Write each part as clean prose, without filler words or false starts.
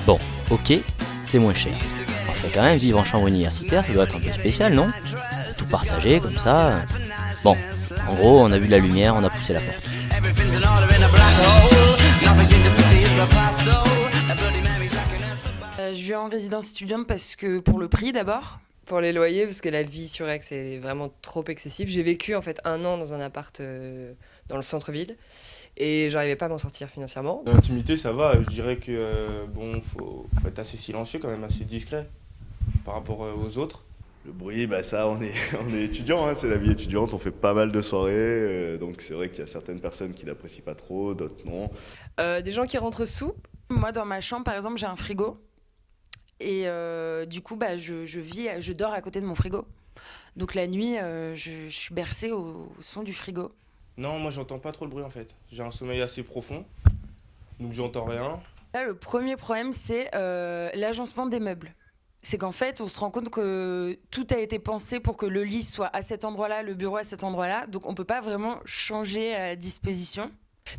Bon, ok, c'est moins cher. Enfin, quand même, vivre en chambre universitaire, ça doit être un peu spécial, non? Tout partager, comme ça. Bon, en gros, on a vu la lumière, on a poussé la porte. Je vais en résidence étudiante parce que pour le prix d'abord. Pour les loyers, parce que la vie sur Aix est vraiment trop excessive. J'ai vécu en fait 1 an dans un appart dans le centre-ville et j'arrivais pas à m'en sortir financièrement. Dans l'intimité, ça va. Je dirais que bon, faut être assez silencieux quand même, assez discret par rapport aux autres. Le bruit, bah ça, on est étudiant, hein, c'est la vie étudiante, on fait pas mal de soirées, donc c'est vrai qu'il y a certaines personnes qui n'apprécient pas trop, d'autres non. Des gens qui rentrent sous. Moi, dans ma chambre, par exemple, j'ai un frigo. Et du coup, je dors à côté de mon frigo. Donc la nuit, je suis bercée au son du frigo. Non, moi j'entends pas trop le bruit en fait. J'ai un sommeil assez profond, donc j'entends rien. Là, le premier problème, c'est l'agencement des meubles. C'est qu'en fait, on se rend compte que tout a été pensé pour que le lit soit à cet endroit-là, le bureau à cet endroit-là. Donc on peut pas vraiment changer à disposition.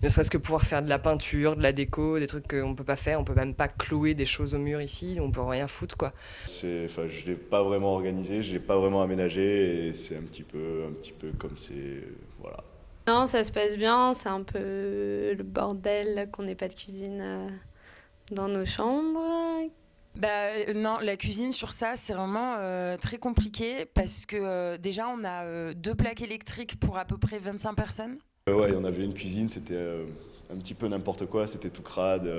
Ne serait-ce que pouvoir faire de la peinture, de la déco, des trucs qu'on peut pas faire. On peut même pas clouer des choses au mur ici, on peut rien foutre quoi. Je l'ai pas vraiment organisé, je l'ai pas vraiment aménagé et c'est un petit peu comme c'est, voilà. Non, ça se passe bien, c'est un peu le bordel qu'on n'ait pas de cuisine dans nos chambres. Non, la cuisine sur ça, c'est vraiment très compliqué parce que déjà, on a 2 plaques électriques pour à peu près 25 personnes. Ouais, on avait une cuisine, c'était un petit peu n'importe quoi, c'était tout crade,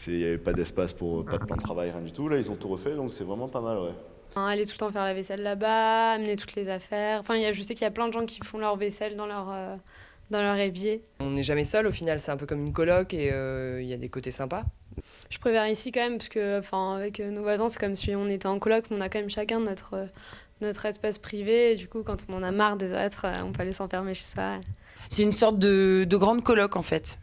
il n'y avait pas d'espace pour pas de plan de travail, rien du tout. Là, ils ont tout refait, donc c'est vraiment pas mal, ouais. Aller tout le temps faire la vaisselle là-bas, amener toutes les affaires. Enfin, je sais qu'il y a plein de gens qui font leur vaisselle dans leur évier. On n'est jamais seul au final, c'est un peu comme une coloc et il y a des côtés sympas. Je préfère ici quand même parce que, avec nos voisins, c'est comme si on était en coloc, mais on a quand même chacun notre espace privé. Et du coup, quand on en a marre des autres, on peut aller s'enfermer chez soi. C'est une sorte de grande coloc en fait.